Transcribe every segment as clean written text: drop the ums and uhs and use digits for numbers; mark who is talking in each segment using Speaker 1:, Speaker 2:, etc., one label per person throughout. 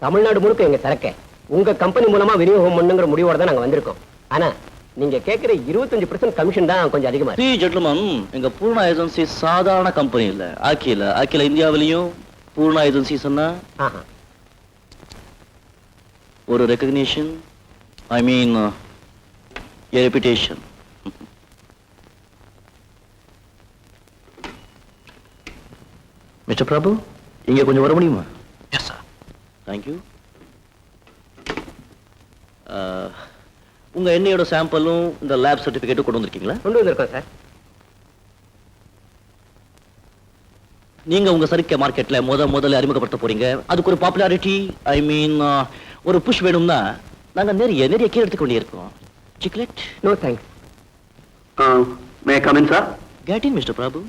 Speaker 1: தமிழ்நாடு முழுக்க எங்க சரக்க உங்க கம்பெனி மூலமா விநியோகம் பண்ணுங்கிற முடிவோட தான் நாங்க வந்திருக்கோம். ஆனா நீங்க கேக்குற 25% கமிஷன் தான் கொஞ்சம் அதிகமா இருக்கு.
Speaker 2: ஜென்டில்மேன், எங்க பூர்ணா ஏஜென்சி சாதாரண கம்பெனி இல்ல. அகில இந்தியாவிலையும் பூர்ணா ஏஜென்சி சொன்னா ஒரு recognition, I mean a reputation. Mister Prabhu, இங்க கொஞ்சம் வர முடியுமா?
Speaker 3: Yes sir.
Speaker 2: தேங்க்யூ. உங்க எண்ணெயோட சாம்பிளும் இந்த லேப் சர்டிபிகேட்டும் கொண்டு வந்திருக்கீங்களா?
Speaker 1: கொண்டு வந்திருக்கோம் சார்.
Speaker 2: நீங்க உங்க சரக்கு மார்க்கெட்ல முதல்ல அறிமுகப்படுத்த போறீங்க. அதுக்கு ஒரு பாப்புலாரிட்டி, ஐ மீன் ஒரு புஷ் வேணும்னா நாங்க நிறைய கீழே எடுத்துக்க வேண்டியிருக்கோம். Chiclet?
Speaker 1: No thanks.
Speaker 4: May come in sir?
Speaker 2: Get in mister Prabhu.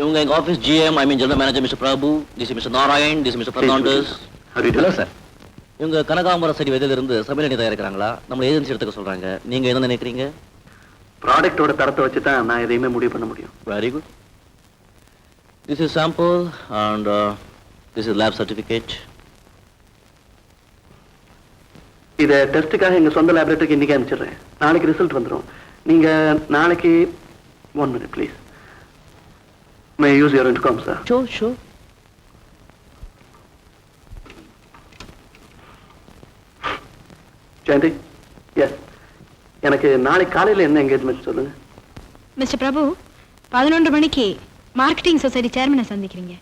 Speaker 2: இவங்க எங்க office GM, I mean general manager mister Prabhu. This is mister Narayan, this is mister Fernandes.
Speaker 4: Hello sir.
Speaker 2: இவங்க கனகாம்பர செடி விதையில இருந்து சமையல் எண்ணெய் தயாரிக்கிறாங்களா? நம்ம ஏஜென்சி எடுத்துக்க சொல்றாங்க. நீங்க என்ன நினைக்கிறீங்க?
Speaker 4: ப்ராடக்ட்டோட தரத்தை வச்சு தான் நான் எதையுமே முடிவு பண்ண முடியும்.
Speaker 2: Very good. This is sample and this is lab certificate.
Speaker 4: இதை டெஸ்ட்டுக்காக எங்க சொந்த லேபரேட்டரிக்கு இன்னைக்கு அனுப்பிச்சிடுறேன். நாளைக்கு ரிசல்ட் வந்துடும். நீங்க நாளைக்கு 1 minute please. May use your income sir?
Speaker 2: Sure.
Speaker 4: Jayanthi, yes, எனக்கு நாளைக்கு காலையில் என்ன என்கேஜ்மெண்ட் சொல்லுங்க.
Speaker 5: மிஸ்டர் பிரபு, 11 மணிக்கு மார்க்கெட்டிங் சொசைட்டி சேர்மனை சந்திக்கிறீங்க.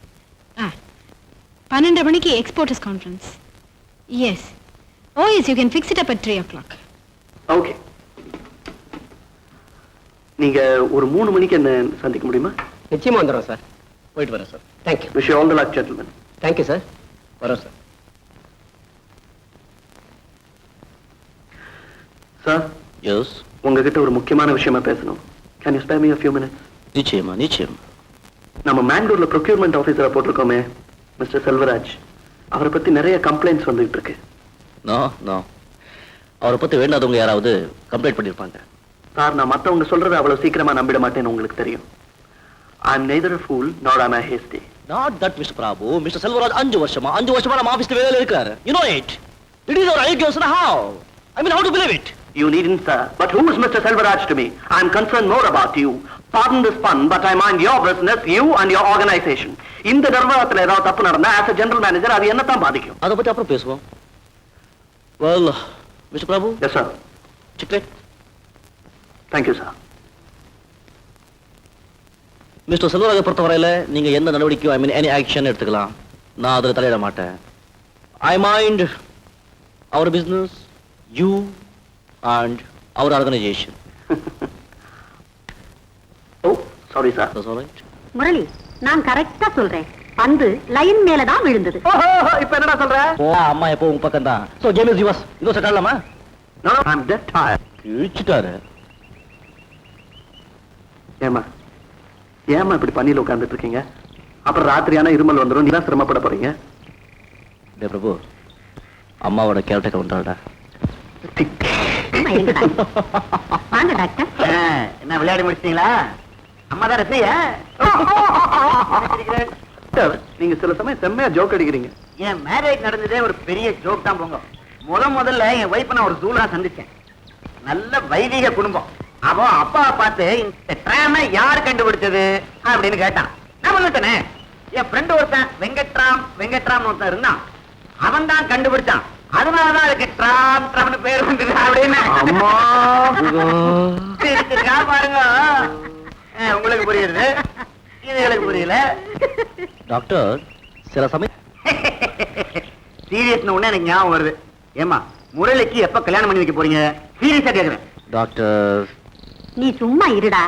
Speaker 5: 12 மணிக்கு exporters conference. Yes. Oh yes, you can fix it up at 3 o'clock.
Speaker 4: Okay. நீங்க ஒரு 3 மணிக்கு என்ன சந்திக்க முடியுமா?
Speaker 1: நிச்சயமா வந்துடும் சார்.
Speaker 2: போயிட்டு வரேன் sir.
Speaker 1: Thank you.
Speaker 4: Wish you all the luck gentleman.
Speaker 1: Thank you sir.
Speaker 2: வரேன் சார்.
Speaker 4: Sir,
Speaker 2: yes.
Speaker 4: உங்ககிட்ட ஒரு முக்கியமான விஷயமா பேசணும். Can you spare me a few minutes?
Speaker 2: நிச்சயமா.
Speaker 4: நம்ம மேங்களூர்ல ப்ரொக்யூர்மெண்ட் ஆபீசரா போட்டிருக்கோமே மிஸ்டர் செல்வராஜ், அவரை பத்தி நிறைய கம்ப்ளைண்ட்ஸ் வந்துட்டு இருக்கு.
Speaker 2: நோ அவரை பத்தி வேண்டாதவங்க யாராவது கம்ப்ளைண்ட் பண்ணிருப்பாங்க.
Speaker 4: சார், நான் மத்தவங்க சொல்றதை அவ்வளவு சீக்கிரமா நம்பிட மாட்டேன்னு உங்களுக்கு தெரியும். I am neither a fool nor am I hasty.
Speaker 2: Not that Mr. Prabhu. Mr. Selvaraj 5 வருஷமா நம்ம ஆபீஸ்ல வேலையில இருக்காரு. You know it. It is our ideas and how. I mean, how to believe it?
Speaker 4: You needn't, sir. But who is Mr. Selvaraj to me? I am concerned more about you. Pardon this pun, but I mind your business, you and your organization. இந்த நிர்வாகத்துல ஏதாவது தப்பு நடந்தா as a general manager அது என்ன தான் பாதிக்கும்?
Speaker 2: அத பத்தி அப்புறம் பேசுவோம். Well, Mr. Prabhu.
Speaker 4: Yes, sir.
Speaker 2: Chiklet.
Speaker 4: Thank you, sir.
Speaker 2: Mister செல்வராஜை பொறுத்தவரையில நீங்க எந்த நடவடிக்கையோ, ஐ மீன் எனி ஆக்ஷன் எடுத்துக்கலாம். நான் அதுல தலையிட மாட்டேன். I mind our business, you and our organisation.
Speaker 4: Oh, sorry, sir.
Speaker 2: That's all right.
Speaker 6: Murali, நான் கரெக்டா சொல்றேன். பந்து லைன் மேல தான் விழுந்தது.
Speaker 4: இப்போ என்னடா சொல்ற?
Speaker 2: அம்மா எப்போ உங்க பக்கம் தான். So game is yours. இதோ செட் ஆகலாமா?
Speaker 4: No, I'm dead tired.
Speaker 2: கிழிச்சிட்டாரு.
Speaker 4: ஏமா இப்படி பண்ணில உட்கார்ந்துட்டு இருக்கீங்க? அப்புறம் ராத்திரியான இருமல் வந்துரும், நீ தான் சிரமப்பட போறீங்க.
Speaker 2: டே பிரபு, அம்மாவோட கேரக்டர் வந்தாடா.
Speaker 6: வாங்க டாக்டர்.
Speaker 7: என்ன விளையாடி முடிச்சிட்டீங்களா? அம்மா தான் ரசியா?
Speaker 4: நீங்க சில சமயம் செம்மையா ஜோக் அடிக்கிறீங்க.
Speaker 7: என் மேரேஜ் நடந்ததே ஒரு பெரிய ஜோக் தான் போங்க. முதல்ல என் வைஃப் நான் ஒரு ஜூலா சந்திச்சேன். நல்ல வைதிக குடும்பம். அவ அப்பாவை பார்த்து இந்த ட்ராமை யார் கண்டுபிடிச்சது அப்படின்னு கேட்டான். நான் வந்துட்டேனே, என் ஃப்ரெண்ட் ஒருத்தன் வெங்கட்ராம் ஒருத்தன் இருந்தான். அவன் தான் கண்டுபிடிச்சான். அதனாலதான் அதுக்கு ட்ராம்னு பேர் வந்தது அப்படின்னு. பாருங்க, உங்களுக்கு புரியுது, இதுகளுக்கு புரியல.
Speaker 2: டாக்டர், சில சமயம்
Speaker 7: சீரியஸ் உடனே எனக்கு ஞாபகம் வருது. ஏமா, முரளிக்கு எப்ப கல்யாணம் பண்ணி வைக்க போறீங்க? சீரியஸா கேக்குறேன்.
Speaker 2: டாக்டர்,
Speaker 6: நீ சும்மா இருடா.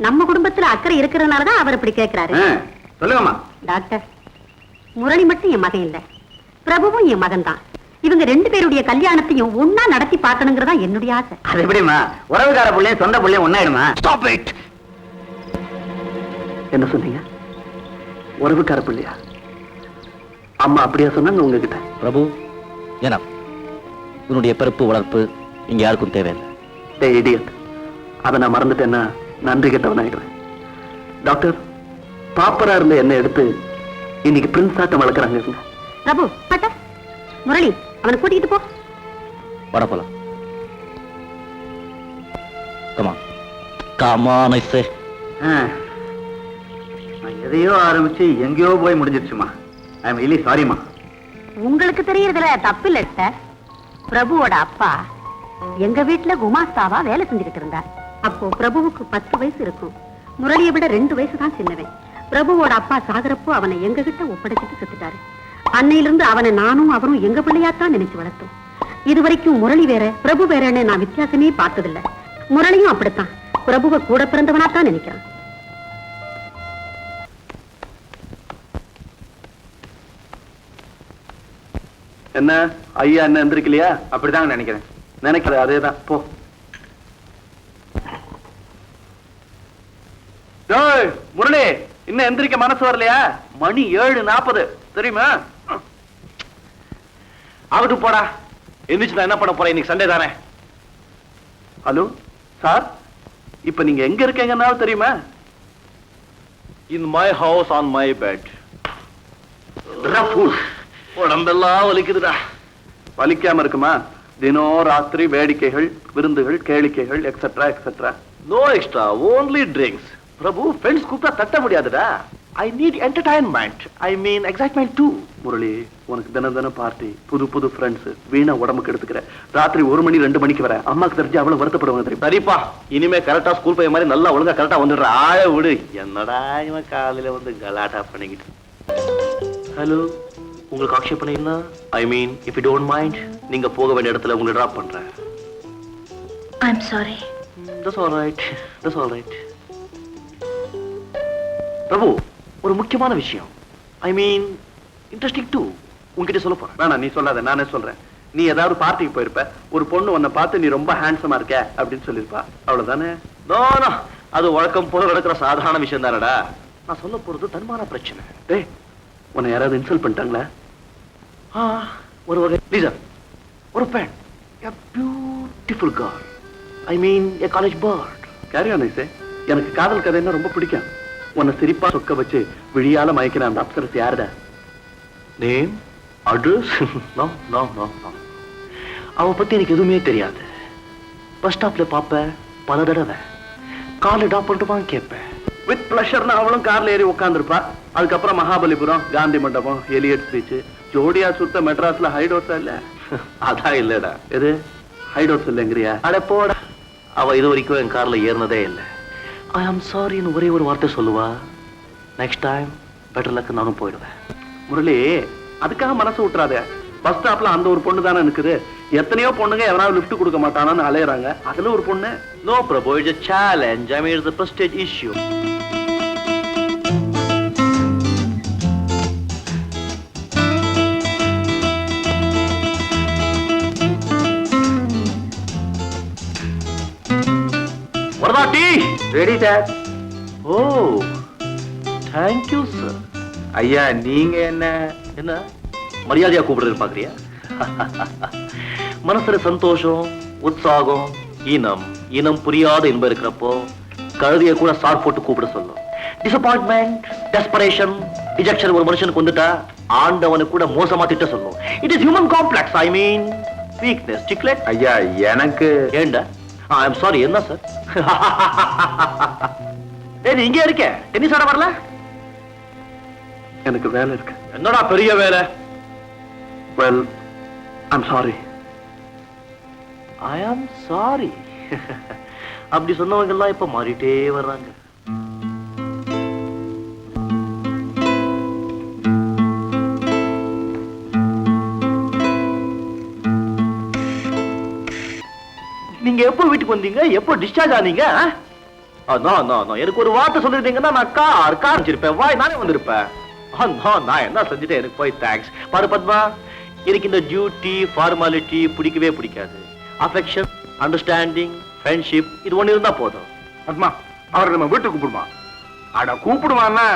Speaker 6: நம்ம குடும்பத்துல அக்கறை இருக்கிறதுனாலதான் அவர் இப்படி கேட்கிறாரு.
Speaker 7: சொல்லுங்கம்மா.
Speaker 6: டாக்டர், முரளி மட்டும் என் மகன் இல்ல, பிரபுவும் என் மகன் தான். இவங்க 2 பேருடைய கல்யாணத்தையும் ஒன்னா நடத்தி பார்க்கணுங்கிறதா என்னுடைய ஆசை.
Speaker 7: அது எப்படிமா? உறவுகார பிள்ளையும் சொந்த பிள்ளையும் ஒன்னாயிடுமா?
Speaker 2: Stop it.
Speaker 4: என்ன சொன்னீங்க? உறவுக்கார பிள்ளையா? அம்மா அப்படியா சொன்னாங்க உங்ககிட்ட?
Speaker 2: பிரபு, ஏன்னா உன்னுடைய பிறப்பு வளர்ப்பு இங்க யாருக்கும் தேவையில்லை.
Speaker 4: டேய் இடியட், அதை நான் மறந்துட்டேன்னா நன்றி கெட்டவன் ஆயிடுவேன். டாக்டர், பாப்பரா இருந்த என்ன எடுத்து இன்னைக்கு பிரின்ஸ் ஆட்டம் வளர்க்குறாங்க இவங்க.
Speaker 6: பிரபு பட்ட முரளி அவனை கூட்டிட்டு போ.
Speaker 2: வர போலாம். Come on, I say.
Speaker 7: நான் எதையோ ஆரம்பிச்சு எங்கேயோ போய் முடிஞ்சிருச்சுமா. I am really சாரிமா.
Speaker 6: உங்களுக்கு தெரியறதுல தப்பு இல்ல சார். பிரபுவோட அப்பா எங்க வீட்டுல குமாஸ்தாவா வேலை செஞ்சுக்கிட்டு இருந்தார். அப்போ பிரபுவுக்கு 10 வயசு இருக்கும். முரளியை விட 2 வயசு தான் சின்னவன். பிரபுவோட அப்பா சாகரப்போ அவனை எங்க கிட்ட ஒப்படைச்சிட்டு செத்துட்டாரு. அன்னையிலிருந்து அவனை நானும் அவரும் எங்க பிள்ளையாத்தான் நினைச்சு வளர்த்தோம். இதுவரைக்கும் முரளி வேற பிரபு வேறன்னு நான் வித்தியாசமே பார்த்ததில்ல. முரளியும் அப்படித்தான் பிரபுவை கூட பிறந்தவனாத்தான் நினைக்கிறான்.
Speaker 4: என்ன ஐயா என்ன எந்திரிக்கலையா?
Speaker 7: அப்படிதான் நினைக்கிறேன்.
Speaker 4: நினைக்கிற அதேதான் போ. டேய் முரளி, இன்னும் எந்திரிக்க மனசு வரலையா? மணி 7:40 தெரியுமா?
Speaker 2: ஆகட்டும் போடா. எந்திரிச்சு நான் என்ன பண்ண போறேன்? இன்னைக்கு சண்டே தானே.
Speaker 4: ஹலோ சார், இப்ப நீங்க எங்க இருக்கீங்கன்னாலும் தெரியுமா?
Speaker 2: In my house on my bed. உடம்பெல்லாம் வலிக்குதுடா.
Speaker 4: வலிக்காம இருக்குமா? தினம் ராத்திரி வேடிக்கைகள், விருந்துகள், கேளிக்கைகள் etcetera etcetera.
Speaker 2: No extra, only drinks. Prabhu, friends கூப்பிட்டா தட்ட முடியாதுடா. I need entertainment. I mean excitement too.
Speaker 4: Murali, உனக்கு தினம் தினம் பார்ட்டி, புது புது ஃப்ரெண்ட்ஸ், வீணா உடம்புக்கு எடுத்துக்கிற. ராத்திரி 1 மணி 2 மணிக்கு வர அம்மாக்கு தெரிஞ்சு அவ்வளவு வருத்தப்படுவாங்க தெரியும்.
Speaker 2: சரிப்பா, இனிமே கரெக்டா ஸ்கூல் போய் மாதிரி நல்லா ஒழுங்கா கரெக்டா வந்துடுற. ஆழ விடு. என்னடா இவன் காலையில வந்து கலாட்டா பண்ணிக்கிட்டு. ஹலோ, உங்களுக்கு ஆக்ஷேபனை என்ன? I mean if you don't mind, நீங்க போக வேண்டிய இடத்துல உங்களை டிராப் பண்றேன்.
Speaker 5: I am sorry.
Speaker 2: That's all right. That's all right. Prabhu, ஒரு முக்கியமான விஷயம். I mean interesting too. உங்ககிட்ட சொல்ல போறேன்.
Speaker 4: வேணா நீ சொல்லாத, நானே சொல்றேன். நீ ஏதாவது பார்ட்டிக்கு போயிருப்ப, ஒரு பொண்ணு உன்னை பார்த்து நீ ரொம்ப ஹேண்ட்ஸமா இருக்க அப்படின்னு சொல்லிருப்பா. அவ்வளவுதானே?
Speaker 2: நோ, அது வழக்கம் போல நடக்கிற சாதாரண விஷயம் தானடா. நான் சொல்ல போறது தன்மான பிரச்சனை.
Speaker 4: டேய், உன்னை யாராவது இன்சல்ட் பண்ணிட்டாங்களா?
Speaker 2: ஒரு வகை லீசன். ஒரு பெண், a beautiful girl. I mean a college bird.
Speaker 4: Carry on I say. எனக்கு காதல் கதைன்னா ரொம்ப பிடிக்கும். உன்னை சிரிப்பா சொக்க வச்சு விழியால மயக்கிற அந்த அப்சரஸ் யாருடா?
Speaker 2: Name, address? No no no no. அவ பத்தி எனக்கு எதுவுமே தெரியாது. பஸ் ஸ்டாப்ல பாப்பேன் பல தடவை. கார்ல டாப் பண்ணிட்டு கேட்பேன்.
Speaker 4: வித் பிளஷர்னா அவளும் கார்ல ஏறி உட்காந்துருப்பா. அதுக்கப்புறம் மகாபலிபுரம், காந்தி மண்டபம், எலியட் பீச், ஜோடியா சுத்த மெட்ராஸ்ல ஹைடோட்ஸா இல்ல?
Speaker 2: அதான் இல்லடா.
Speaker 4: எது ஹைடோட்ஸ் இல்லைங்கிறியா?
Speaker 2: அட போடா. அவ இது வரைக்கும் என் கார்ல ஏறினதே இல்லை. ஐ ஆம் சாரின்னு ஒரே ஒரு வார்த்தை சொல்லுவா. நெக்ஸ்ட் டைம் பெட்டர் லக் நானும் போயிடுவேன்.
Speaker 4: முரளி, அதுக்காக மனசு விட்டுறாத. பஸ் ஸ்டாப்ல அந்த ஒரு பொண்ணு தானே இருக்குது. எத்தனையோ பொண்ணுங்க எவனாவது லிஃப்ட் கொடுக்க மாட்டானான்னு அலையறாங்க. அதுல ஒரு பொண்ணு.
Speaker 2: No Prabhu, it's a challenge. I mean it's a prestige issue. வரதா டீ?
Speaker 7: Ready sir.
Speaker 2: Oh, thank you sir.
Speaker 7: ஐயா, நீங்க என்ன
Speaker 2: மரியாதையா கூப்பிடுறது பாக்குறியா? மனசுல சந்தோஷம், உற்சாகம், இனம் புரியாத இன்பம் இருக்கிறப்போ கழுதிய கூட சார் போட்டு கூப்பிட சொல்லும். டிசப்பாயின்ட்மெண்ட், டெஸ்பரேஷன், டிஜெக்ஷன் ஒரு மனுஷனுக்கு வந்துட்டா ஆண்டவனு கூட மோசமா திட்ட சொல்லும். It is human complex. I mean weakness. Cichlid
Speaker 7: ஐயா, எனக்கு
Speaker 2: ஏண்டா? ஐ எம் சாரி. என்ன சார்? நீ இங்கே இருக்க, டென்னிஸ் ஆட வரல?
Speaker 4: எனக்கு வேலை இருக்கு.
Speaker 2: என்னடா பெரிய வேலை?
Speaker 4: Well, I'm sorry.
Speaker 2: I am sorry. அப்படி சொன்னவங்க எல்லாம் இப்ப மாறிட்டே வர்றாங்க. நீங்க எப்போ வீட்டுக்கு வந்தீங்க? எப்போ டிஸ்சார்ஜ் ஆனீங்க? எனக்கு ஒரு வார்த்தை சொல்லிருந்தீங்கன்னா நான் கார் வச்சிருப்பேன். வாய் நானே வந்திருப்பேன். நான் என்ன செஞ்சுட்டேன்? எனக்கு போய் தேங்க்ஸ். பாரு பத்மா, எனக்கு இந்த டியூட்டி ஃபார்மாலிட்டி பிடிக்கவே பிடிக்காது. அஃபெக்ஷன், அண்டர்ஸ்டாண்டிங், ஃப்ரெண்ட்ஷிப் இது ஒண்ணு இருந்தா போதும்.
Speaker 7: பத்மா, அவரை நம்ம வீட்டுக்கு கூப்பிடுமா? அட கூப்பிடுவான்னா?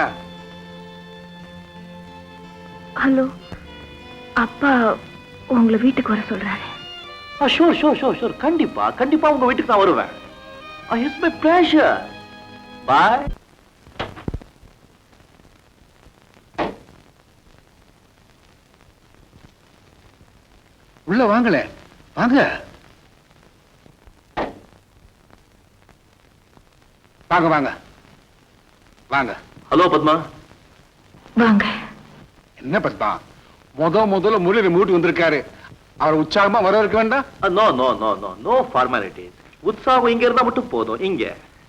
Speaker 5: ஹலோ, அப்பா உங்களை வீட்டுக்கு வர சொல்றாரு.
Speaker 2: ஷூர். கண்டிப்பா உங்க வீட்டுக்கு நான் வருவேன். It's my pleasure. பை.
Speaker 3: உள்ள வாங்களே, வாங்க வாங்க வாங்க வாங்க.
Speaker 2: ஹலோ பத்மா.
Speaker 5: வாங்க.
Speaker 3: என்ன பத்மா, முதல்ல முரளி வீட்டுக்கு வந்திருக்காரு, அவர் உற்சாகமா வர இருக்க வேண்டாம்?
Speaker 2: No no no no no formality. உற்சாகம் இங்க இருந்தா மட்டும் போதும். இங்க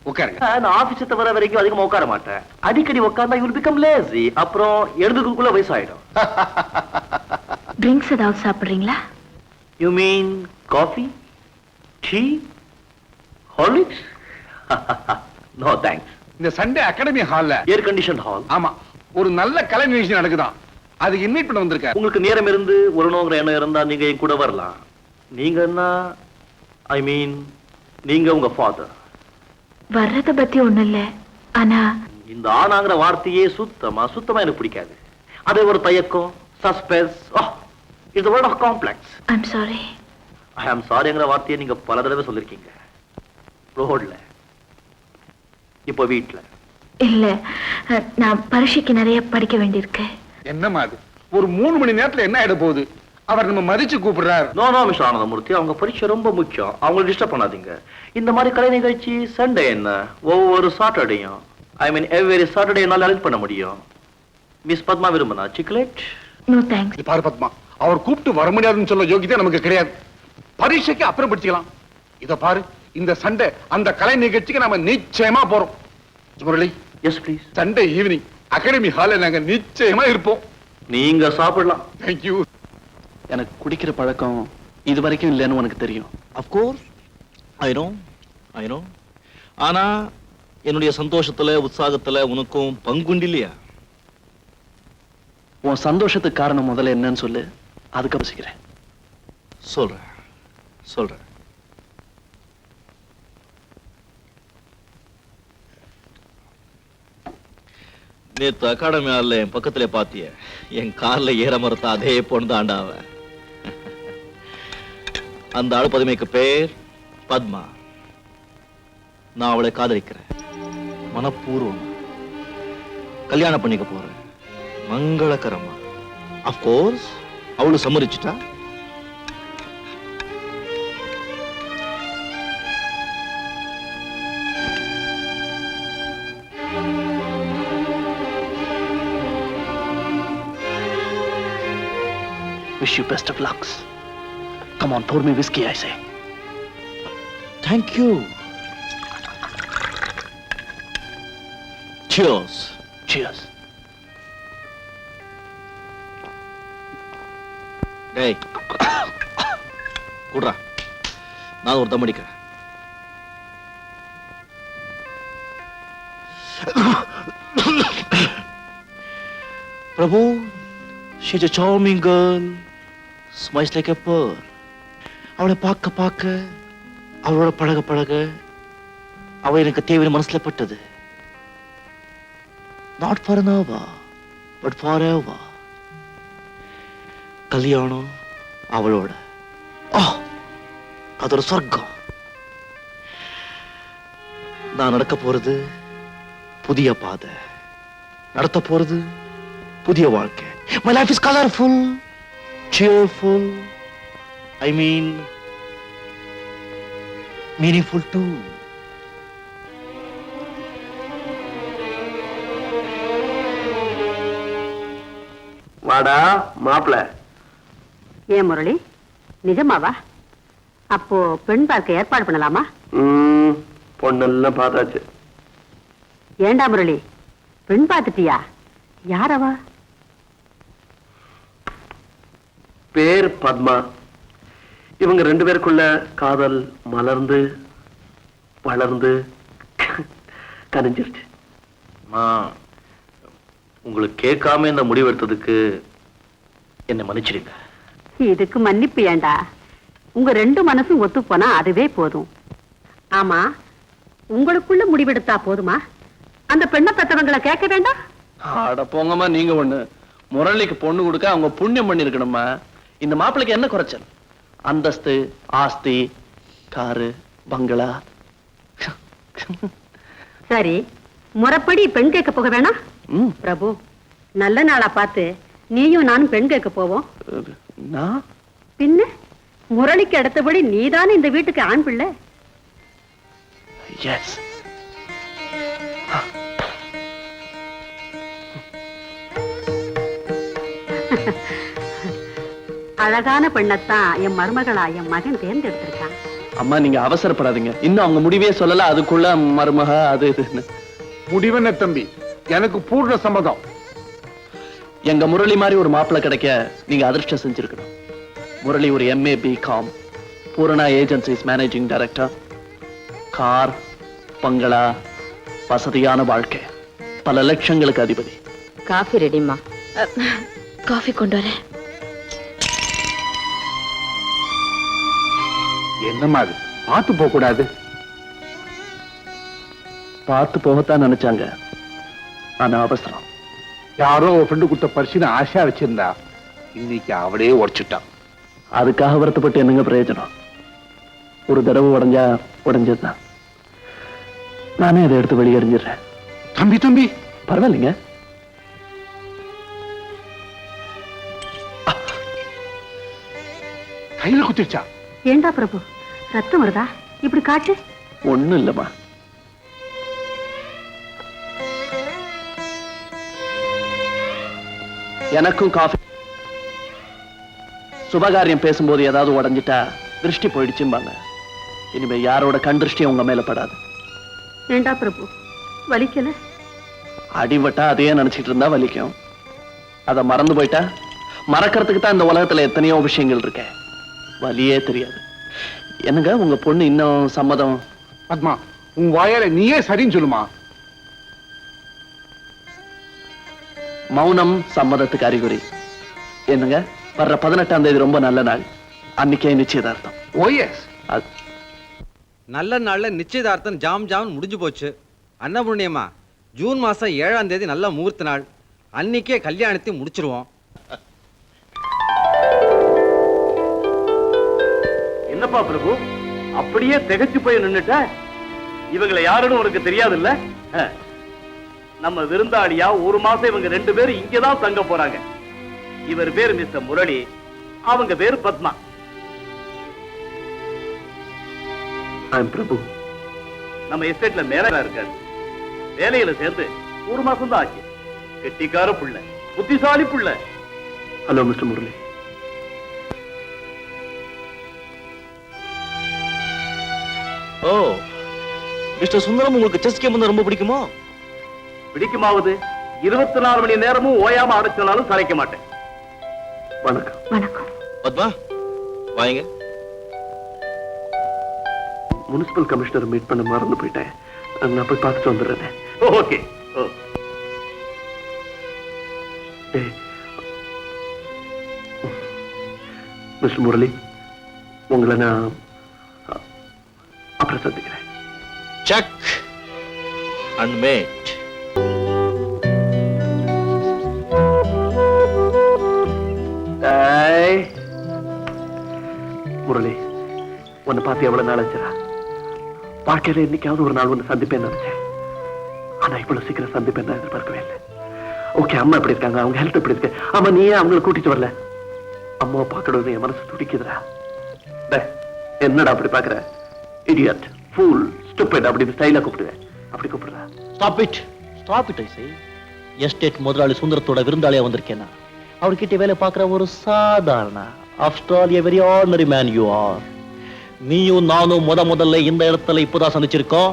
Speaker 3: உட்காருங்க.
Speaker 2: நான் ஆபீஸ் வர வரைக்கும் அதிகமா உட்கார மாட்டேன். அடிக்கடி உட்கார்ந்தா யூ வில் பிகம் லேசி. அப்புறம் எழுதுக்குள்ள வயசாயிடும்.
Speaker 5: ட்ரிங்க்ஸ் ஏதாவது சாப்பிடுறீங்களா?
Speaker 2: You mean coffee, tea, Horlicks? No thanks.
Speaker 3: இந்த சண்டே அகாடமி ஹால்ல
Speaker 2: ஏர் கண்டிஷன் ஹால்.
Speaker 3: ஆமா, ஒரு நல்ல கலை நிகழ்ச்சி நடக்குதான், அதுக்கு இன்வைட் பண்ண வந்திருக்காரு.
Speaker 2: உங்களுக்கு நேரம் இருந்து வரணுங்கிற எண்ணம் இருந்தா நீங்க என் கூட வரலாம். நீங்க என்ன, ஐ மீன் நீங்க உங்க ஃபாதர்.
Speaker 5: வர்றத பத்தி ஒண்ணு இல்ல, ஆனா
Speaker 2: இந்த ஆனாங்கிற வார்த்தையே சுத்தமா எனக்கு பிடிக்காது. அது ஒரு தயக்கம், suspense. It's word of complex.
Speaker 5: I'm sorry.
Speaker 2: I am சாரிங்கிற வார்த்தையை நீங்க பல தடவை சொல்லிருக்கீங்க. ரோட்ல, இப்போ வீட்டுல.
Speaker 5: இல்ல, நான் பரீட்சைக்கு நிறைய படிக்க வேண்டியிருக்கு.
Speaker 3: என்னமா அது, ஒரு 3 மணி நேரத்துல என்ன ஆயிட போகுது? அவர் நம்ம மதிச்சு கூப்பிடுறாரு.
Speaker 2: நோ நோ மிஸ்டர் ஆனந்தமூர்த்தி, அவங்க பரீட்சை ரொம்ப முக்கியம். அவங்களை டிஸ்டர்ப் பண்ணாதீங்க. இந்த மாதிரி கலை நிகழ்ச்சி சண்டே என்ன, ஒவ்வொரு சாட்டர்டேயும், ஐ மீன் எவ்ரி சாட்டர்டே என்னால அரேஞ்ச் பண்ண முடியும். மிஸ் பத்மா விரும்பினா சிக்லேட்?
Speaker 5: No thanks.
Speaker 3: பாரு பத்மா, அவர் கூப்பிட்டு வர முடியாதுன்னு சொல்ல யோகியதை நமக்கு கிடையாது. பரீட்சைக்கு அப்புறம் படிச்சுக்கலாம். இத பாரு, இந்த சண்டே அந்த கலை நிகழ்ச்சிக்கு நாம நிச்சயமா போறோம். Murali,
Speaker 2: yes please.
Speaker 3: Sunday evening academy ஹால்ல நாங்க நிச்சயமா இருப்போம்.
Speaker 2: நீங்க சாப்பிடலாம்.
Speaker 3: தேங்க்யூ.
Speaker 8: எனக்கு குடிக்கிற பழக்கம் இது வரைக்கும் இல்லைன்னு உனக்கு தெரியும்.
Speaker 2: Of course I know. ஆனா என்னுடைய சந்தோஷத்துல உற்சாகத்துல உனக்கும் பங்குண்டு இல்லையா?
Speaker 8: உன் சந்தோஷத்துக்கு காரணம் முதல்ல என்னன்னு சொல்லு, அதுக்கு யோசிக்கிறேன்.
Speaker 2: சொல்றேன். நேத்து அகாடமி ஹால்ல என் பக்கத்துல பாத்திய, என் கார்ல ஏற மறுத்த அதே பொண்ணு தாண்டா அவ. அந்த ஆளு பதுமைக்கு பேர் பத்மா. நான் அவளை காதலிக்கிறேன், மனப்பூர்வம். கல்யாணம் பண்ணிக்க போறேன், மங்களகரமா. அப்கோர்ஸ் அவளு சம்மதிச்சுட்டா.
Speaker 8: Wish you best of lucks. Come on, pour me whiskey, I say.
Speaker 2: Thank you. Cheers.
Speaker 8: Cheers.
Speaker 2: டேய் குடுறா, நான் ஒரு தம் அடிக்கிறேன். பிரபு, she's a charming girl, smiles like a pearl. அவளை பார்க்க அவளோட பழக அவ எனக்கு தேவையான மனசுல பட்டது. Not for an hour, but forever. கல்யாணம் அவளோட, அது ஒரு சொர்க்கம். நான் நடக்க போறது புதிய பாதை, நடத்த போறது புதிய வாழ்க்கை. My life is colorful, cheerful, I mean meaningful too.
Speaker 4: வாடா மாப்பிள.
Speaker 6: ஏன் முரளி, நிஜமாவா? அப்போ பெண் பார்க்க ஏற்பாடு பண்ணலாமா?
Speaker 4: பொண்ணெல்லாம் பார்த்தாச்சு.
Speaker 6: ஏண்டா முரளி, பெண் பார்த்துட்டியா? யாரவா?
Speaker 4: பேர் பத்மா. இவங்க 2 பேருக்குள்ள காதல் மலர்ந்து வளர்ந்து கனிஞ்சிருச்சு.
Speaker 2: உங்களுக்கு கேட்காம இந்த முடிவு எடுத்ததுக்கு என்ன மன்னிச்சிடுங்க.
Speaker 6: இதுக்கு மன்னிப்பு ஏண்டா? உங்க 2 மனசும் ஒத்து போனா அதுவே போதும். ஆமா, உங்களுக்குள்ள முடிவெடுத்தா போதுமா? அந்த பெண்ணை பெற்றவங்களை கேட்க வேண்டாம்?
Speaker 8: ஆட போங்கம்மா, நீங்க ஒண்ணு. முரளிக்கு பொண்ணு கொடுக்க அவங்க புண்ணியம் பண்ணி இருக்கணுமா? இந்த மாப்பிளைக்கு என்ன குறைச்சல்? அந்தஸ்து, ஆஸ்தி, காரு, பங்களா.
Speaker 6: சரி, முறைப்படி பெண் கேட்க போக வேணாம்? பிரபு, நல்ல நாளா பார்த்து நீயும் நானும் பெண் கேட்க போவோம்.
Speaker 8: நான்
Speaker 6: பின்ன முரளிக்கு அடுத்தபடி நீதானே இந்த வீட்டுக்கு ஆண் பிள்ளை.
Speaker 8: எஸ்.
Speaker 6: அழகான பெண்ணத்தான் என் மருமகளா என் மகன் தேர்ந்தெடுத்திருக்கான்.
Speaker 8: அம்மா நீங்க அவசரப்படாதீங்க, இன்னும் அவங்க முடிவே சொல்லல, அதுக்குள்ள மருமக அது இதுன்னு.
Speaker 3: முடிவென்ன தம்பி, எனக்கு பூர்ண சம்மதம்.
Speaker 8: எங்க முரளி மாதிரி ஒரு மாப்பிள்ளை கிடைக்க நீங்க அதிர்ஷ்டம் செஞ்சிருக்கணும். முரளி ஒரு MA BCom, Poorna agencies managing director, car, பங்களா, வசதியான வாழ்க்கை, பல லட்சங்களுக்கு அதிபதி.
Speaker 5: காஃபி ரெடிமா. காஃபி கொண்டு வரேன்.
Speaker 3: என்னமா அது, பார்த்து போக கூடாது?
Speaker 8: பார்த்து போகத்தான் நினைச்சாங்க, ஆனா அவசரம்.
Speaker 3: யாரோ ஒரு ஃப்ரெண்டு கொடுத்த பரிசுன்னு ஆசையா வச்சிருந்தா இன்னைக்கு அவளே உடைச்சுட்டான்.
Speaker 8: அதுக்காக வருத்தப்பட்டு என்னங்க பிரயோஜனம்? ஒரு தடவை உடைஞ்சா உடைஞ்சதுதான். நானே அதை எடுத்து வெளியே எறிஞ்சிடுறேன்.
Speaker 3: தம்பி தம்பி
Speaker 8: பரவாயில்லைங்க.
Speaker 3: கையில குத்திருச்சா?
Speaker 6: ஏண்டா பிரபு, ரத்தம் வருதா? இப்படி காட்டு.
Speaker 8: ஒண்ணும் இல்லம்மா. எனக்கும் காஃபி. சுபகாரியம் பேசும்போது ஏதாவது உடைஞ்சிட்டா திருஷ்டி போயிடுச்சும்பாங்க. இனிமே யாரோட கண் திருஷ்டி உங்க மேல படாது.
Speaker 6: ஏண்டா பிரபு, வலிக்கல?
Speaker 8: அடிபட்டா அதையே நினைச்சிட்டு இருந்தா வலிக்கும். அத மறந்து போயிட்டா மறக்கிறதுக்கு தான் இந்த உலகத்துல எத்தனையோ விஷயங்கள் இருக்க. வலியே தெரியாது. என்னங்க உங்க பொண்ணு இன்னும் சம்மதம்?
Speaker 3: பத்மா, உன் வாயால நீயே சரின்னு சொல்லுமா.
Speaker 8: மௌனம் சம்மதத்துக்கு அறிகுறி. என்னங்க வர்ற 18ஆம் தேதி ரொம்ப நல்ல நாள். அன்னைக்கே நிச்சயதார்த்தம்.
Speaker 3: ஓஎஸ்.
Speaker 9: நல்ல நாள்ல நிச்சயதார்த்தம் ஜாம் ஜாம் முடிஞ்சு போச்சு. அன்னபூர்ணியம்மா, ஜூன் மாசம் 7ஆம் தேதி நல்ல முகூர்த்த நாள். அன்னைக்கே கல்யாணத்தை முடிச்சிருவோம்.
Speaker 4: என்னப்பா பிரபு, அப்படியே திகைச்சு போய் நின்னுட்ட? இவங்களை யாருன்னு உனக்கு தெரியாதுல்ல? நம்ம விருந்தாளியா ஒரு மாசம் இவங்க 2 பேரும் இங்கதான் தங்க போறாங்க. இவர் பேரு மிஸ்டர் முரளி, அவங்க பேரு பத்மா.
Speaker 8: பிரபு
Speaker 4: நம்ம எஸ்டேட்ல மேல இருக்காரு. வேலையில சேர்ந்து ஒரு மாசம் தான் ஆச்சு. கெட்டிக்கார புள்ள, புத்திசாலி புள்ள.
Speaker 8: Hello mister Murali.
Speaker 2: Oh mister Sundaram, உங்களுக்கு செஸ் கேம் வந்து ரொம்ப பிடிக்குமோ?
Speaker 4: பிடிக்குமாவது 24 மணி நேரமும் ஓயாம அடைச்சனாலும் சளைக்க மாட்டேன்.
Speaker 8: வணக்கம்.
Speaker 6: வணக்கம்.
Speaker 2: பத்மா வாங்க.
Speaker 8: முனிசிபல் கமிஷனர் மீட் பண்ண மறந்து போயிட்டேன். நான் போய் பார்த்துட்டு வந்துடுறேன்.
Speaker 4: ஓகே.
Speaker 8: மிஸ்டர் முரளி, உங்களை நான் அப்புறம் சந்திக்கிறேன்.
Speaker 2: Check and mat.
Speaker 8: முரளி, உன்னை பார்த்து எவ்வளவு நாள் ஆச்சுடா. வாழ்க்கையில இன்னைக்காவது ஒரு நாள் ஒன்று சந்திப்பேன் நினைச்சேன். ஆனா இவ்வளவு சீக்கிரம் சந்திப்பேன் நான் எதிர்பார்க்கவே இல்லை. ஓகே, அம்மா எப்படி இருக்காங்க? அவங்க ஹெல்த் எப்படி இருக்கு? ஆமா, நீயே அவங்களை கூட்டிட்டு வரல. அம்மாவை பார்க்கணும்னு என் மனசு துடிக்குதுடா. என்னடா அப்படி பாக்குற? இடியட், ஃபூல், ஸ்டூபிட் அப்படி ஸ்டைலா கூப்பிடுவேன். அப்படி கூப்பிடுறா.
Speaker 2: Stop it, stop it I say. Estate முதலாளி சுந்தரத்தோட விருந்தாளியா வந்திருக்கேன். அவர்கிட்ட வேலை பார்க்கிற ஒரு சாதாரண, after all a very ordinary man you are. நீயும் நானும் முதல்ல இந்த இடத்துல இப்பதான் சந்திச்சிருக்கோம்.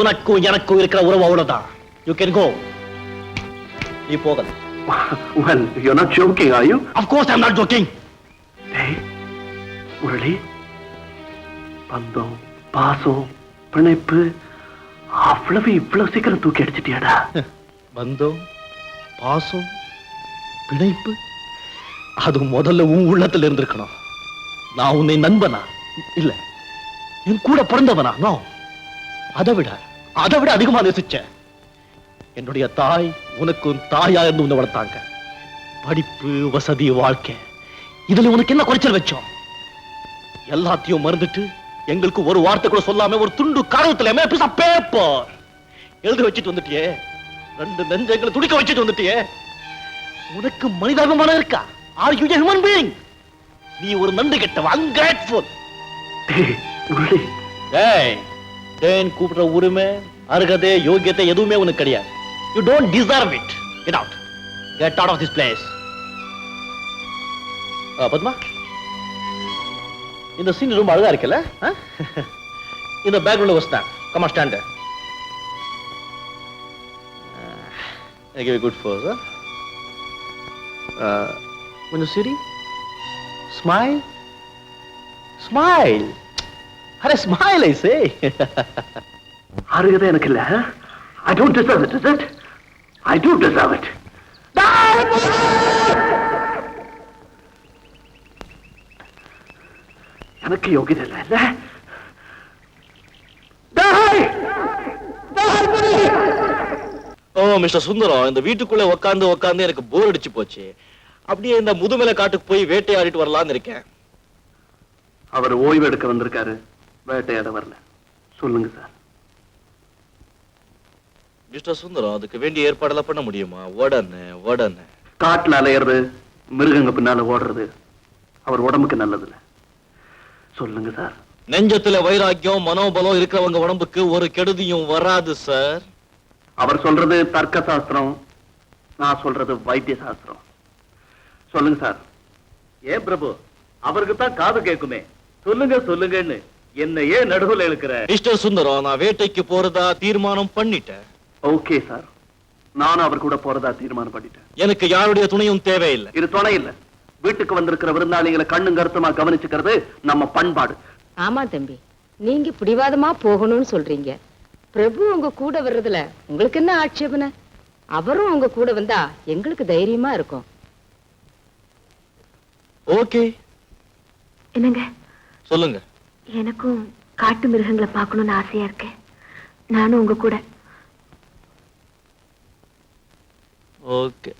Speaker 2: உனக்கும் எனக்கும் இருக்கிற உறவு அவ்வளவுதான். You can go. நீ போகலாம்.
Speaker 8: Well, you're not joking, are you?
Speaker 2: Of course I'm not joking.
Speaker 8: Hey, Murali, பந்தம், பாசம், பிணைப்பு அவ்வளவு இவ்வளவு சீக்கிரம் தூக்கி அடிச்சிட்டியாடா.
Speaker 2: பந்தம், பாசம், பிணைப்பு, அது முதல்ல உன் உள்ளத்துல இருந்திருக்கணும். நான் உன்னை நண்பனா இல்ல என் கூட பிறந்தவனா? நோ, அதை விட அதிகமா நேசிச்சேன். என்னுடைய தாய் உனக்கும் தாயா இருந்து உன்னை வளர்த்தாங்க. படிப்பு, வசதி, வாழ்க்கை, இதுல உனக்கு என்ன குறைச்சல் வச்சோம்? எல்லாத்தையும் மறந்துட்டு எங்களுக்கு ஒரு வார்த்தை கூட சொல்லாம ஒரு துண்டு காரணத்துல பேப்பர் எழுதி வச்சுட்டு வந்துட்டியே. 2 நெஞ்சங்களை துடிக்க வச்சுட்டு வந்துட்டியே. உனக்கு மனிதாபிமானம் இருக்கா? Are you a human being? நீ ஒரு நன்றி கெட்டவன், ungrateful.
Speaker 8: டேய் முரளி,
Speaker 2: டேய், டேன் கூப்பிடுற உரிமை, அருகதை, யோகியத்தை எதுவுமே உனக்கு கிடையாது. You don't deserve it. Get out. Get out of this place. Padma, இந்த சீன் ரொம்ப அழகா இருக்குல்ல? இந்த பேக்ரவுண்ட்ல வஸ்தான். Come on, stand there. I give you a good pose, huh? கொஞ்சம் சிரி. Smile. Smile. Array smile, I say.
Speaker 8: அருகதை எனக்கு இல்ல. I don't deserve it, is it? I do deserve it. எனக்கு யோகிதை இல்ல.
Speaker 2: ஓ மிஸ்டர் சுந்தரம், இந்த வீட்டுக்குள்ள உட்கார்ந்து எனக்கு போர் அடிச்சு போச்சு. அப்படியே இந்த முதுமலை காட்டுக்கு போய் வேட்டையாடிட்டு வரலாம்னு இருக்கேன்.
Speaker 8: அவர் ஓய்வு எடுக்க வந்திருக்காரு, வேட்டையாட வரல. சொல்லுங்க சார்.
Speaker 2: மிஸ்டர் சுந்தரம், அதுக்கு வேண்டிய ஏற்பாடெல்லாம் பண்ண முடியுமா? உடனே
Speaker 8: காட்டுல அலையிறது, மிருகங்க பின்னால ஓடுறது அவர் உடம்புக்கு நல்லதில்ல. சொல்லுங்க சார்.
Speaker 2: நெஞ்சத்துல வைராக்கியம், மனோபலம் இருக்கிறவங்க உடம்புக்கு ஒரு கெடுதியும் வராது சார்.
Speaker 8: அவர் சொல்றது தர்க்க சாஸ்திரம், நான் சொல்றது வைத்திய சாஸ்திரம். சொல்லுங்க சார்.
Speaker 4: ஏன் பிரபு, அவருக்கு தான் காது கேட்குமே. சொல்லுங்கன்னு என்ன ஏன் நடுவுல இழுக்கிற?
Speaker 2: மிஸ்டர் சுந்தரம், நான் வேட்டைக்கு போறதா தீர்மானம் பண்ணிட்டேன்.
Speaker 8: ஓகே சார், நானும் அவர் கூட போறதா தீர்மானம் பண்ணிட்டேன்.
Speaker 2: எனக்கு யாருடைய துணையும் தேவையில்லை.
Speaker 8: இது துணை இல்ல, வீட்டுக்கு வந்திருக்கிற விருந்தாளிகளை கண்ணும் கருத்துமா கவனிச்சுக்கிறது நம்ம பண்பாடு.
Speaker 10: ஆமா தம்பி, நீங்க பிடிவாதமா போகணும்னு சொல்றீங்க. பிரபு உங்க கூட வர்றதுல உங்களுக்கு என்ன ஆட்சேபனை? அவரும் உங்க கூட வந்தா எங்களுக்கு தைரியமா இருக்கும்.
Speaker 2: ஓகே.
Speaker 6: என்னங்க,
Speaker 2: சொல்லுங்க.
Speaker 6: எனக்கும் காட்டு மிருகங்களை பார்க்கணும்னு ஆசையா இருக்கு. நானும் உங்க கூட.
Speaker 2: ஓகே.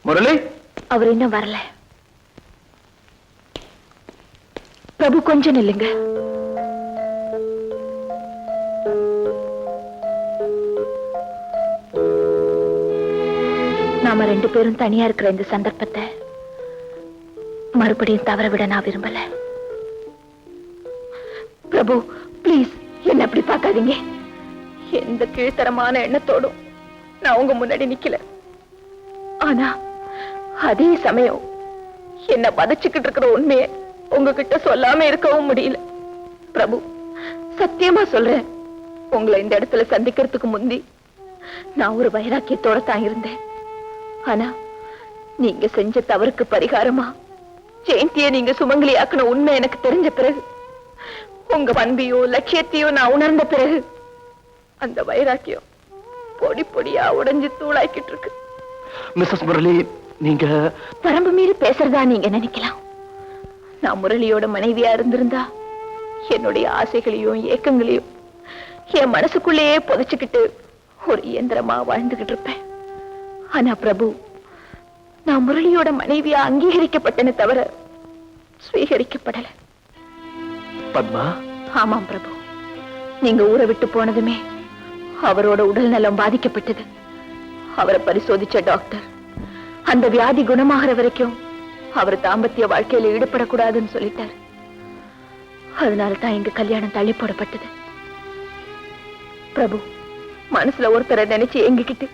Speaker 8: முரளி,
Speaker 6: அவர் இன்னும் வரல. பிரபு கொஞ்சம் நில்லுங்க. நாம ரெண்டு பேரும் தனியா இருக்கிற இந்த சந்தர்ப்பத்தை மறுபடியும் தவற விட நான் விரும்பல. பிரபு, பிளீஸ் என்ன அப்படி பார்க்காதீங்க. எந்த கீழ்த்தரமான எண்ணத்தோடும் நான் உங்க முன்னாடி நிக்கல. ஆனா அதே சமயம் என்ன வதச்சுக்கிட்டு இருக்கிற உண்மையை உங்ககிட்ட சொல்லாம இருக்கவும் முடியல. பிரபு, சத்தியமா சொல்றேன், உங்களை இந்த இடத்துல சந்திக்கிறதுக்கு முந்தி நான் ஒரு வைராக்கியத்தோட தான் இருந்தேன். ஆனா நீங்க செஞ்ச தவறுக்கு பரிகாரமா ஜெயந்திய நீங்க சுமங்கலியாக்குன உண்மை எனக்கு தெரிஞ்ச பிறகு, உங்க பண்பையோ லட்சியத்தையோ நான் உணர்ந்த பிறகு, அந்த வைராக்கியம் பொடி பொடியா உடைஞ்சு தூளாக்கிட்டு இருக்கு.
Speaker 8: மிஸ்ஸஸ் முரளி, நீங்க
Speaker 6: வரம்பு மீறி பேசுறதா நீங்க நினைக்கலாம். நான் முரளியோட மனைவியா இருந்திருந்தா என்னுடைய ஆசைகளையும் ஏக்கங்களையும் என் மனசுக்குள்ளேயே புதைச்சுக்கிட்டு ஒரு இயந்திரமா வாழ்ந்துகிட்டு இருப்பேன். ஆனா பிரபு, நான் முரளியோட மனைவியா அங்கீகரிக்கப்பட்டேன்னு தவிர ஸ்வீகரிக்கப்படல.
Speaker 8: பத்மா.
Speaker 6: ஆமாம் பிரபு, நீங்க ஊரை விட்டு போனதுமே அவரோட உடல் நலம் பாதிக்கப்பட்டது. அவரை பரிசோதிச்ச டாக்டர் அந்த வியாதி குணமாகிற வரைக்கும் அவர் தாம்பத்திய வாழ்க்கையில ஈடுபடக்கூடாதுன்னு சொல்லிட்டார். அதனாலதான் எங்க கல்யாணம் தள்ளி போடப்பட்டது. பிரபு, மனசுல ஒருத்தரை நினைச்சு எங்கிக்கிட்டு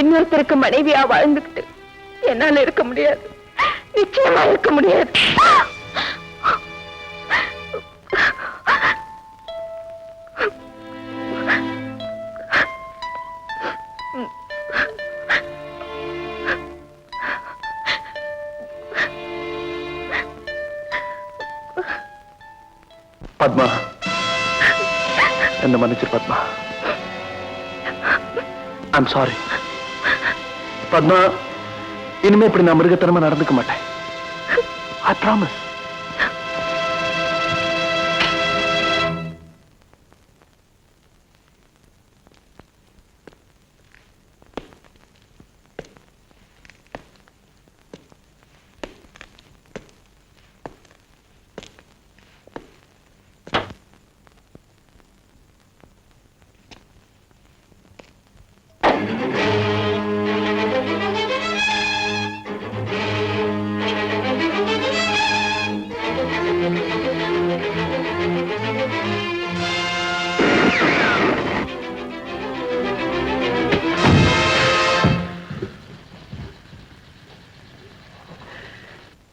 Speaker 6: இன்னொருத்தருக்கு மனைவியா வாழ்ந்துகிட்டு என்னால இருக்க முடியாது. நிச்சயமா இருக்க முடியாது.
Speaker 8: பத்மா, என்ன மன்னிச்சு பத்மா. I'm sorry Padma. இனிமே இப்படி நான் மிருகத்தனமா நடந்துக்க மாட்டேன். I promise.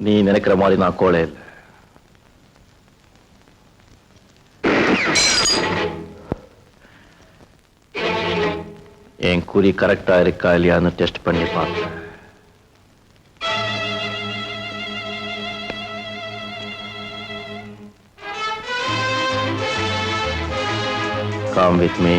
Speaker 2: நீ நினைக்கிற மாதிரி நான் கோழை இல்லை. என் குறி கரெக்டா இருக்கா இல்லையான்னு டெஸ்ட் பண்ணி பார்த்தேன். Come with me.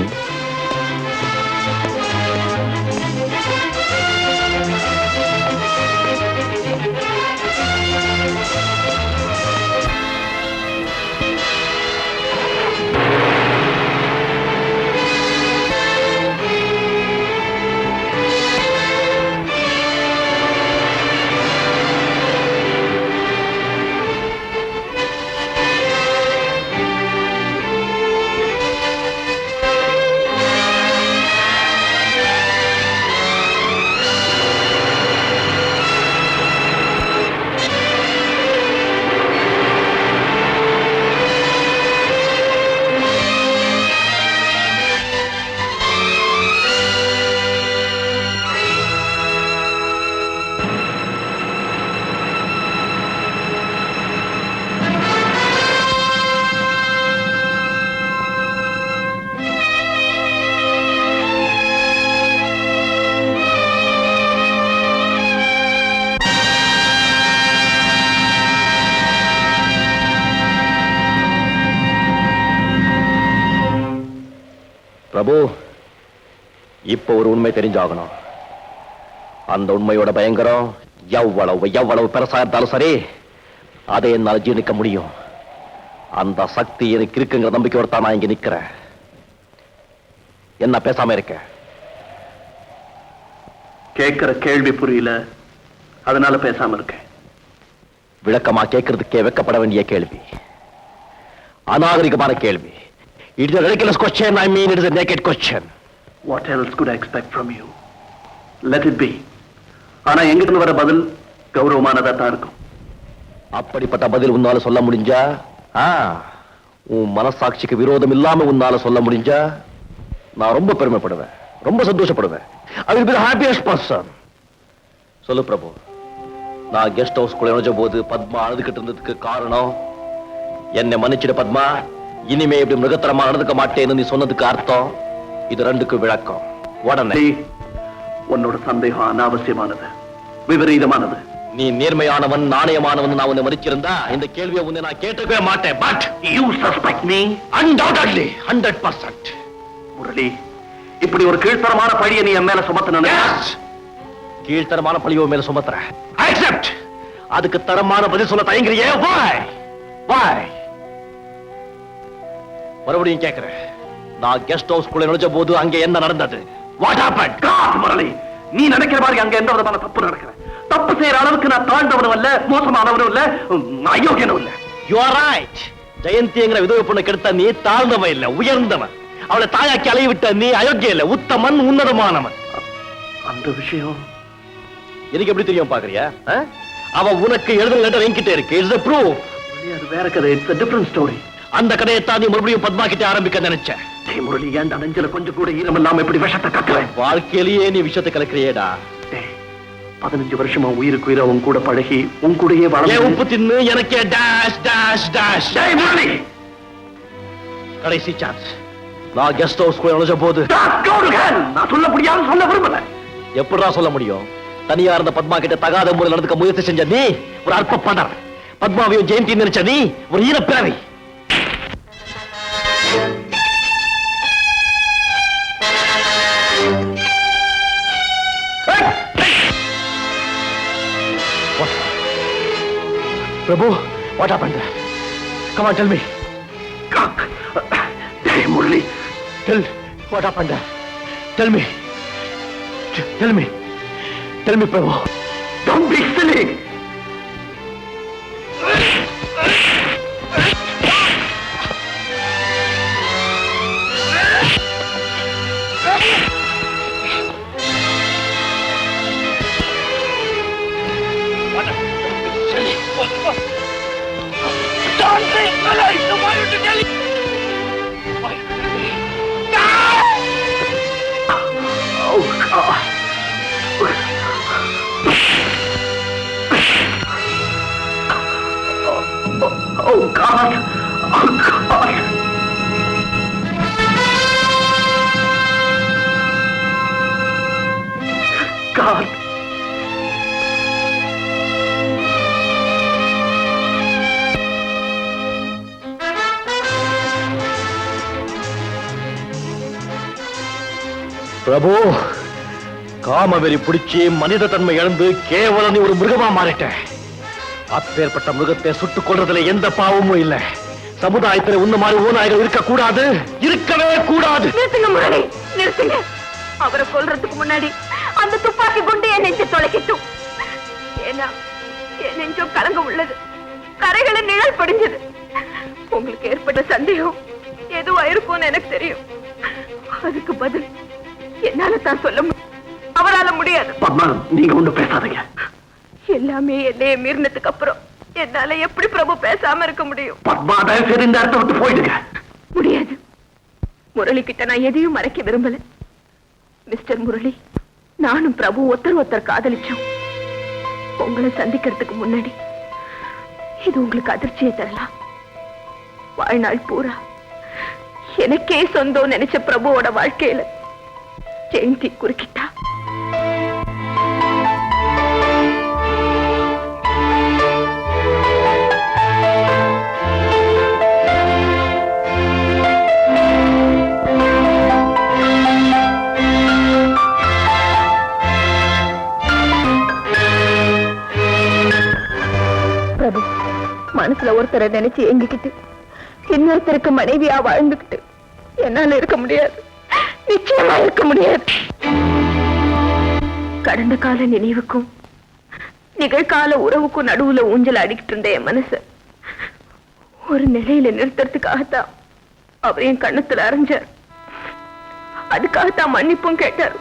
Speaker 2: பிரபு, இப்ப ஒரு உண்மை தெரிஞ்சாகணும். அந்த உண்மையோட பயங்கரம் எவ்வளவு பெருசா இருந்தாலும் சரி, அதை என்னால் ஜீர்ணிக்க முடியும். அந்த சக்தி எனக்கு இருக்குங்கிற நம்பிக்கையோட தான் நான் இங்க நிக்கிறேன். என்ன பேசாம இருக்க?
Speaker 8: கேட்கிற கேள்வி புரியல, அதனால பேசாம இருக்கேன்.
Speaker 2: விளக்கமா கேட்கறதுக்கே வெக்கப்பட வேண்டிய கேள்வி, அநாகரிகமான கேள்வி. It is a ridiculous question. I mean, it is a naked question.
Speaker 8: What else could I expect from you? Let it be. ஆனா எங்கிருந்து வர பதில் கௌரவமானதா தான் இருக்கும்.
Speaker 2: அப்படிப்பட்ட பதில் உன்னால சொல்ல முடிஞ்சா, உன் மனசாட்சிக்கு விரோதம் இல்லாம உன்னால சொல்ல முடிஞ்சா, நான் ரொம்ப பெருமைப்படுவேன், ரொம்ப சந்தோஷப்படுவேன். I will be the happiest person. சொல்லு பிரபு, நான் கெஸ்ட் ஹவுஸ்க்குள்ள நுழைஞ்ச போது பத்மா அழுதுகிட்டு இருந்ததுக்கு காரணம், என்னை மன்னிச்சிட பத்மா, இனிமே இப்படி மிருகத்தரமா நடந்துக்க மாட்டேன்னு நீ சொன்னதுக்கு அர்த்தம். இது ரெண்டுக்கு விளக்கம். உடனே
Speaker 8: உன்னோட சந்தேகம் அனாவசியமானது, விபரீதமானது.
Speaker 2: நீ நேர்மையானவன், நாணயமானவன் நான் உன்னை மதிச்சிருந்தா இந்த கேள்வியை உன்னை நான் கேட்டுக்கவே மாட்டேன். But
Speaker 8: you suspect me?
Speaker 2: Undoubtedly, 100%.
Speaker 8: Murali, இப்படி ஒரு கீழ்த்தரமான பழியை நீ என் மேல சுமத்தின.
Speaker 2: கீழ்த்தரமான பழியோ மேல சுமத்துற? I accept. அதுக்கு தரமான பதில் சொல்ல தயங்குறியே? Why? மறுபடியும் கேட்கிறேன், நான் கெஸ்ட் ஹவுஸ்க்குள்ள நுழைஞ்ச போது அங்க என்ன நடந்தது? What happened?
Speaker 8: God, முரளி, நீ நினைக்கிற மாதிரி அங்க எந்த விதமான தப்பு நடக்கல. தப்பு செய்யற அளவுக்கு நான் தாழ்ந்தவனும் இல்ல, மோசமானவனும் இல்ல, அயோக்கியனும் இல்ல.
Speaker 2: You are right. ஜெயந்திங்கிற விதவை பொண்ணு கெடுத்த நீ தாழ்ந்தவன் இல்ல, உயர்ந்தவன். அவளை தாயாக்கி அலைய விட்ட நீ அயோக்கிய இல்ல, உத்தமன், உன்னதமானவன்.
Speaker 8: அந்த விஷயம்
Speaker 2: எனக்கு எப்படி தெரியும் பாக்குறியா? அவ உனக்கு எழுதுன லெட்டர் என்கிட்ட இருக்கு. It's a proof.
Speaker 8: அது வேற கதை. It's a different story.
Speaker 2: அந்த கதையை தான் நீ மறுபடியும் பத்மா கிட்ட ஆரம்பிக்க நினைச்சேன்.
Speaker 8: முரளி, ஏன் நெஞ்சில கொஞ்சம் கூட ஈரம் இல்லாம எப்படி விஷத்தை கக்கல?
Speaker 2: வாழ்க்கையிலேயே நீ விஷத்தை கலக்கிறியேடா.
Speaker 8: 15 வருஷமா உயிருக்கு உயிரை உன் கூட பழகி உன் கூடயே வளர்ந்து
Speaker 2: உப்பு தின்னு எனக்கே டாஷ் டாஷ் டாஷ்.
Speaker 8: முரளி,
Speaker 2: கடைசி சான்ஸ். நான் கெஸ்ட் ஹவுஸ் கூட நுழைஞ்ச போது
Speaker 8: நான் சொல்ல முடியாது, சொல்ல விரும்பல.
Speaker 2: எப்படிடா சொல்ல முடியும்? தனியா இருந்த பத்மா கிட்ட தகாத முறையில் நடந்துக்க முயற்சி செஞ்ச நீ ஒரு அற்ப பணர். பத்மாவையும் ஜெயந்தி நினைச்ச நீ ஒரு ஈரப்பிறவி. Prabhu, what happened? Come on, tell me.
Speaker 8: Hey, Murali.
Speaker 2: What happened? Tell me. Tell me. Tell me, Prabhu.
Speaker 8: Don't be silly. Oh God! Oh God! God!
Speaker 2: பிரபு, காமவெறி பிடிச்சி மனித தன்மை இழந்து கேவலம் நீ ஒரு மிருகமா மாறிட்ட. அப்பேற்பட்ட மிருகத்தை சுட்டுக் கொள்றதுல எந்த பாவமும் இல்ல. சமுதாயத்தில் உன்ன மாதிரி ஊனாய்கள் இருக்க கூடாது, இருக்கவே கூடாது.
Speaker 6: நிறுத்துங்க முரளி, நிறுத்துங்க. அவரை கொல்றதுக்கு முன்னாடி அந்த துப்பாக்கி குண்டு என் நெஞ்ச தொலைக்கட்டும். ஏன்னா என் நெஞ்சம் கலங்க உள்ளது, கரைகளை நிழல் படிஞ்சது. உங்களுக்கு ஏற்பட்ட சந்தேகம் எதுவா இருக்கும்னு எனக்கு தெரியும். அதுக்கு பதில் என்னால தான் சொல்ல முடியும், அவரால முடியாது.
Speaker 8: பத்மா, நீங்க ஒண்ணு பேசாதீங்க.
Speaker 6: எல்லாமே என்னைய மீறினதுக்கு அப்புறம் என்னால எப்படி பிரபு பேசாம இருக்க முடியும்?
Speaker 8: பத்மா, தயவு செய்து இந்த இடத்தை விட்டு போயிடுங்க.
Speaker 6: முடியாது. முரளி கிட்ட நான் எதையும் மறைக்க விரும்பல. மிஸ்டர் முரளி, நானும் பிரபு ஒருத்தர் காதலிச்சோம். உங்களை சந்திக்கிறதுக்கு முன்னாடி இது உங்களுக்கு அதிர்ச்சியை தரலாம். வாழ்நாள் பூரா எனக்கே சொந்தம் நினைச்ச பிரபுவோட வாழ்க்கையில ஜெயந்தி குறுக்கிட்டா. பிரபு மனசுல ஒருத்தரை நினைச்சு எங்கிக்கிட்டு இன்னொருத்தருக்கு மனைவியா வாழ்ந்துகிட்டு என்னால இருக்க முடியாது, நிச்சயமா இருக்க முடியாது. கடந்த கால நினைவுக்கும் நிகழ்கால உறவுக்கும் நடுவுல ஊஞ்சல் அடிக்கிட்டு இருந்த என் மனச ஒரு நிலையில நிறுத்துறதுக்காகத்தான் அவர் என் கண்ணத்துல அரைஞ்சார். அதுக்காகத்தான் மன்னிப்பும் கேட்டார்.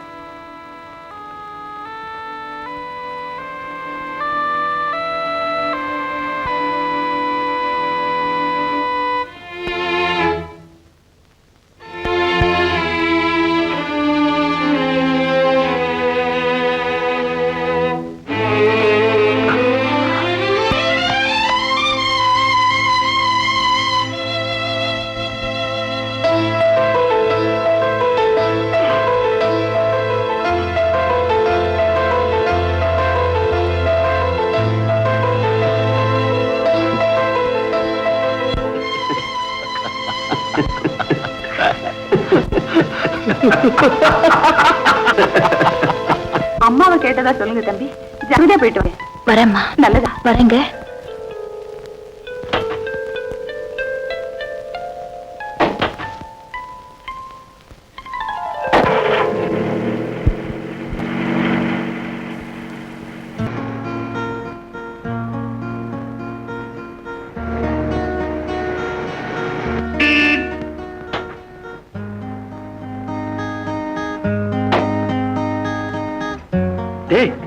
Speaker 6: அம்மாவை கேட்டதா சொல்லுங்க தம்பி. ஜாகிரதையா போயிட்டு வரேன். வரேம்மா. நல்லதா? வரேங்க.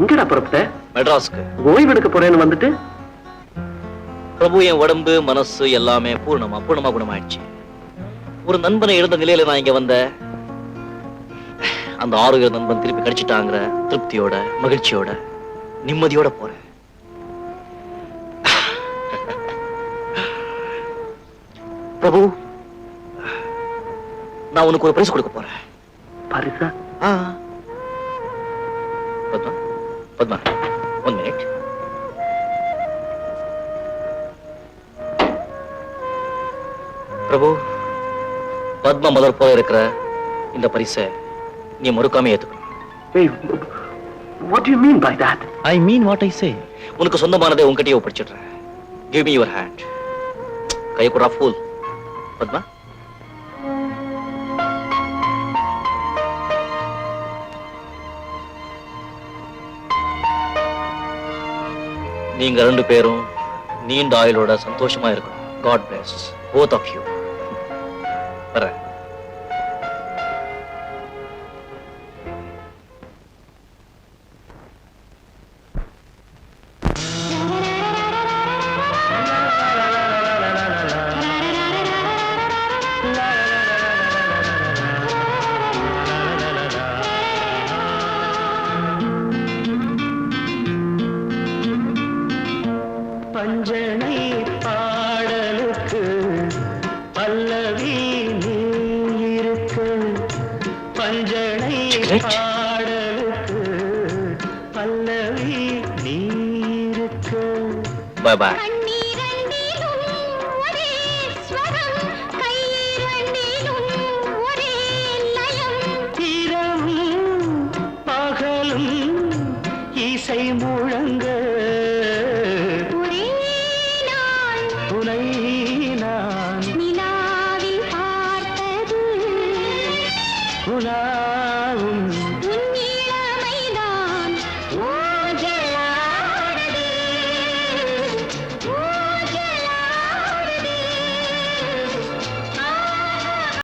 Speaker 8: எங்கடா புறப்பட்ட?
Speaker 2: மெட்ராஸ்க்கு
Speaker 8: ஓய்வெடுக்க போறேன்னு வந்துட்டு
Speaker 2: பிரபு, என் உடம்பு மனசு எல்லாமே பூர்ணமா குணமாயிடுச்சு. ஒரு நண்பனை இழந்த நிலையில நான் இங்க வந்த அந்த ஆரோக்கிய நண்பன் திருப்பி கிடைச்சிட்டாங்கிற திருப்தியோட, மகிழ்ச்சியோட, நிம்மதியோட போறேன். பிரபு, நான் உனக்கு ஒரு பரிசு கொடுக்க போறேன்.
Speaker 8: பரிசா?
Speaker 2: பத்மா, பத்மா, 1 minute. பிரபு, பத்மா மலர் போல இருக்கிற இந்த பரிசை நீ மறுக்காம ஏத்துக்கணும்.
Speaker 8: Hey, what do you mean by that?
Speaker 2: I mean what I say. உனக்கு சொந்தமானதை உன்கிட்டயே ஒப்படைச்சிடுறேன். Give me your hand. கை குறா ஃபூல். பத்மா, நீங்க 2 பேரும் நீண்ட ஆயுளோட சந்தோஷமா இருக்கணும். God bless both of you. வரேன்.
Speaker 11: பஞ்சனை பாட
Speaker 1: பாய் பாய்.
Speaker 11: பகலும்